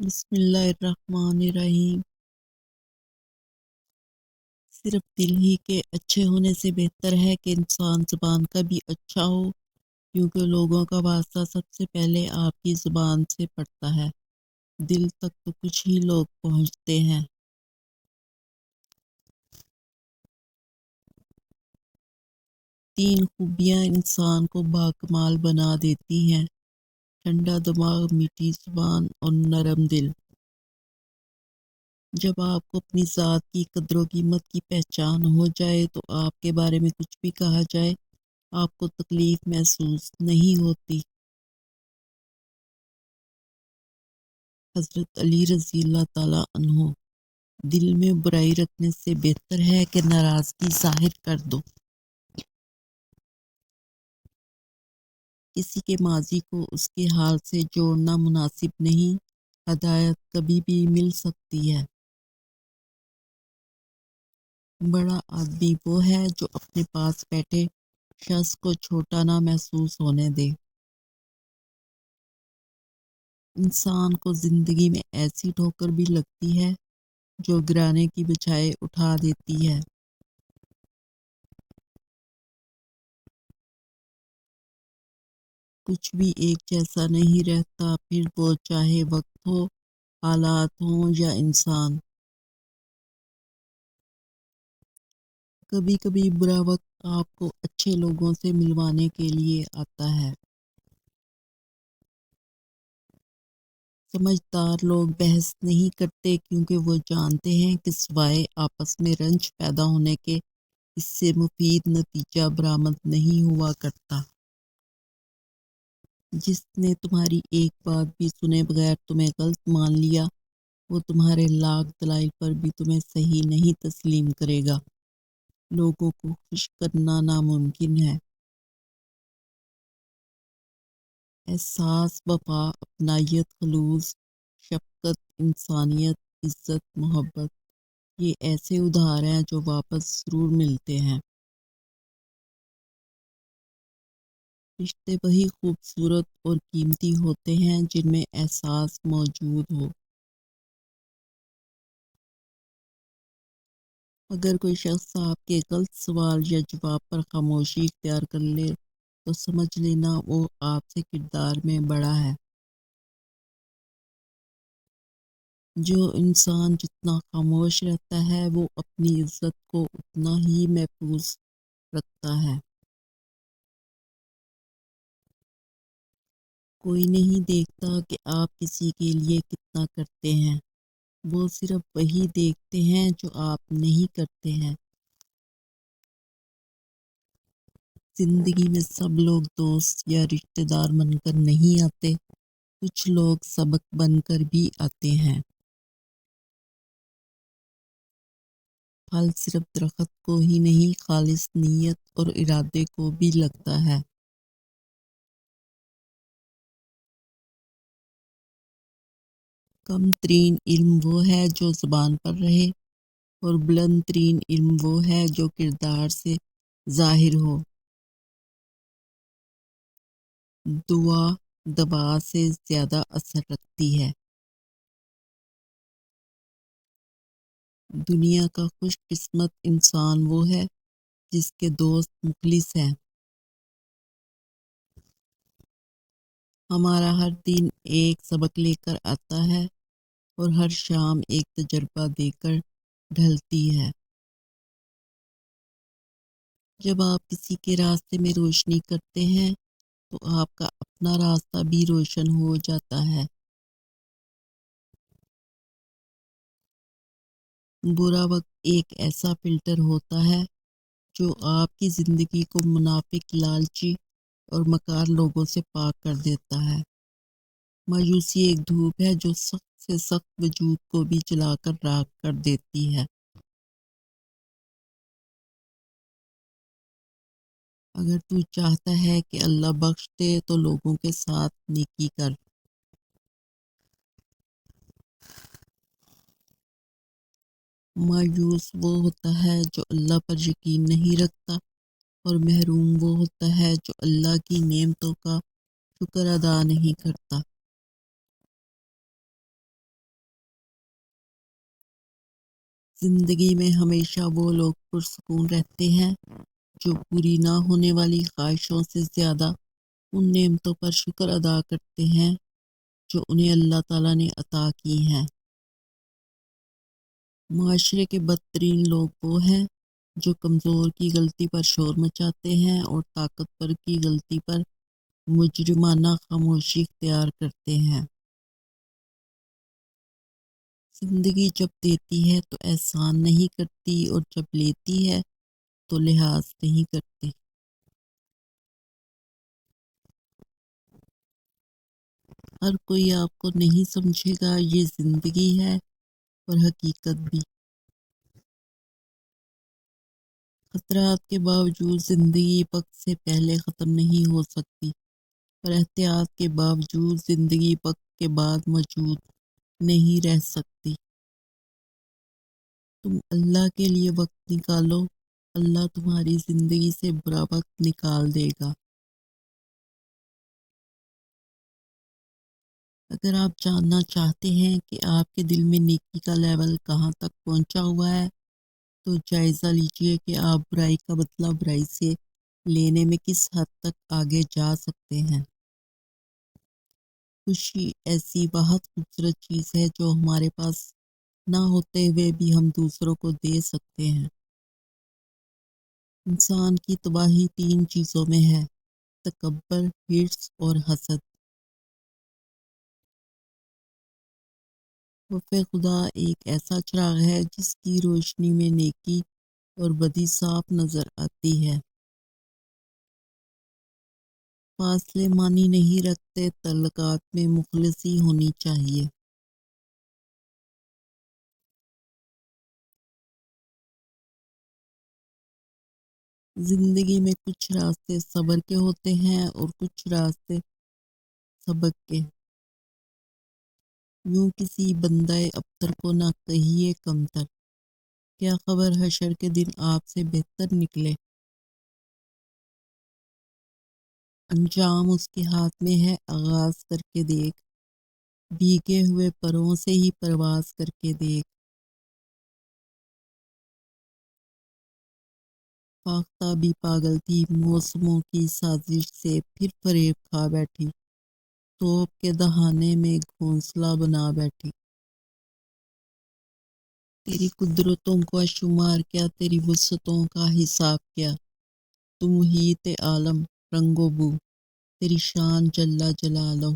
بسم اللہ الرحمن الرحیم۔ صرف دل ہی کے اچھے ہونے سے بہتر ہے کہ انسان زبان کا بھی اچھا ہو، کیونکہ لوگوں کا واسطہ سب سے پہلے آپ کی زبان سے پڑتا ہے۔ دل تک تو کچھ ہی لوگ پہنچتے ہیں۔ تین خوبیاں انسان کو باکمال بنا دیتی ہیں: ٹھنڈا دماغ، میٹھی زبان اور نرم دل۔ جب آپ کو اپنی ذات کی قدر و قیمت کی پہچان ہو جائے تو آپ کے بارے میں کچھ بھی کہا جائے آپ کو تکلیف محسوس نہیں ہوتی۔ حضرت علی رضی اللہ تعالیٰ عنہ: دل میں برائی رکھنے سے بہتر ہے کہ ناراضگی ظاہر کر دو۔ کسی کے ماضی کو اس کے حال سے جوڑنا مناسب نہیں۔ ہدایت کبھی بھی مل سکتی ہے۔ بڑا آدمی وہ ہے جو اپنے پاس بیٹھے شخص کو چھوٹا نہ محسوس ہونے دے۔ انسان کو زندگی میں ایسی ٹھوکر بھی لگتی ہے جو گرانے کی بجائے اٹھا دیتی ہے۔ کچھ بھی ایک جیسا نہیں رہتا، پھر وہ چاہے وقت ہو، حالات ہوں یا انسان۔ کبھی کبھی برا وقت آپ کو اچھے لوگوں سے ملوانے کے لیے آتا ہے۔ سمجھدار لوگ بحث نہیں کرتے کیونکہ وہ جانتے ہیں کہ سوائے آپس میں رنج پیدا ہونے کے اس سے مفید نتیجہ برآمد نہیں ہوا کرتا۔ جس نے تمہاری ایک بات بھی سنے بغیر تمہیں غلط مان لیا، وہ تمہارے لاکھ دلائل پر بھی تمہیں صحیح نہیں تسلیم کرے گا۔ لوگوں کو خوش کرنا ناممکن ہے۔ احساس، وفا، اپنائیت، خلوص، شفقت، انسانیت، عزت، محبت، یہ ایسے ادھار ہیں جو واپس ضرور ملتے ہیں۔ رشتے وہی خوبصورت اور قیمتی ہوتے ہیں جن میں احساس موجود ہو۔ اگر کوئی شخص آپ کے غلط سوال یا جواب پر خاموشی اختیار کر لے تو سمجھ لینا وہ آپ سے کردار میں بڑا ہے۔ جو انسان جتنا خاموش رہتا ہے وہ اپنی عزت کو اتنا ہی محفوظ رکھتا ہے۔ کوئی نہیں دیکھتا کہ آپ کسی کے لیے کتنا کرتے ہیں، وہ صرف وہی دیکھتے ہیں جو آپ نہیں کرتے ہیں۔ زندگی میں سب لوگ دوست یا رشتہ دار بن کر نہیں آتے، کچھ لوگ سبق بن کر بھی آتے ہیں۔ پھل صرف درخت کو ہی نہیں، خالص نیت اور ارادے کو بھی لگتا ہے۔ کم ترین علم وہ ہے جو زبان پر رہے، اور بلند ترین علم وہ ہے جو کردار سے ظاہر ہو۔ دعا دوا سے زیادہ اثر رکھتی ہے۔ دنیا کا خوش قسمت انسان وہ ہے جس کے دوست مخلص ہیں۔ ہمارا ہر دن ایک سبق لے کر آتا ہے اور ہر شام ایک تجربہ دے کر ڈھلتی ہے۔ جب آپ کسی کے راستے میں روشنی کرتے ہیں تو آپ کا اپنا راستہ بھی روشن ہو جاتا ہے۔ برا وقت ایک ایسا فلٹر ہوتا ہے جو آپ کی زندگی کو منافق، لالچی اور مکار لوگوں سے پاک کر دیتا ہے۔ مایوسی ایک دھوپ ہے جو سخت سے سخت وجود کو بھی جلا کر راکھ کر دیتی ہے۔ اگر تو چاہتا ہے کہ اللہ بخش دے تو لوگوں کے ساتھ نیکی کر۔ مایوس وہ ہوتا ہے جو اللہ پر یقین نہیں رکھتا، اور محروم وہ ہوتا ہے جو اللہ کی نعمتوں کا شکر ادا نہیں کرتا۔ زندگی میں ہمیشہ وہ لوگ پرسکون رہتے ہیں جو پوری نہ ہونے والی خواہشوں سے زیادہ ان نعمتوں پر شکر ادا کرتے ہیں جو انہیں اللہ تعالیٰ نے عطا کی ہیں۔ معاشرے کے بدترین لوگ وہ ہیں جو کمزور کی غلطی پر شور مچاتے ہیں اور طاقتور کی غلطی پر مجرمانہ خاموشی اختیار کرتے ہیں۔ زندگی جب دیتی ہے تو احسان نہیں کرتی اور جب لیتی ہے تو لحاظ نہیں کرتی۔ ہر کوئی آپ کو نہیں سمجھے گا، یہ زندگی ہے اور حقیقت بھی۔ خطرات کے باوجود زندگی وقت سے پہلے ختم نہیں ہو سکتی، اور احتیاط کے باوجود زندگی وقت کے بعد موجود نہیں رہ سکتی۔ تم اللہ کے لیے وقت نکالو، اللہ تمہاری زندگی سے برا وقت نکال دے گا۔ اگر آپ جاننا چاہتے ہیں کہ آپ کے دل میں نیکی کا لیول کہاں تک پہنچا ہوا ہے تو جائزہ لیجئے کہ آپ برائی کا بدلہ برائی سے لینے میں کس حد تک آگے جا سکتے ہیں۔ خوشی ایسی بہت خوبصورت چیز ہے جو ہمارے پاس نہ ہوتے ہوئے بھی ہم دوسروں کو دے سکتے ہیں۔ انسان کی تباہی 3 چیزوں میں ہے: تکبر، حرص اور حسد۔ خوف خدا ایک ایسا چراغ ہے جس کی روشنی میں نیکی اور بدی صاف نظر آتی ہے۔ فاصلے معنی نہیں رکھتے، تعلقات میں مخلصی ہونی چاہیے۔ زندگی میں کچھ راستے صبر کے ہوتے ہیں اور کچھ راستے سبق کے۔ یوں کسی بندہ ابتر کو نہ کہیے کمتر، کیا خبر حشر کے دن آپ سے بہتر نکلے۔ انجام اس کے ہاتھ میں ہے، آغاز کر کے دیکھ، بھیگے ہوئے پروں سے ہی پرواز کر کے دیکھ۔ فاختہ بھی پاگل تھی، موسموں کی سازش سے پھر فریب کھا بیٹھی، توپ کے دہانے میں گھونسلہ بنا بیٹھی۔ تیری قدرتوں کا شمار کیا، تیری وسعتوں کا حساب کیا، تو محیط عالم رنگ و بو، تیری شان جل جلالہ۔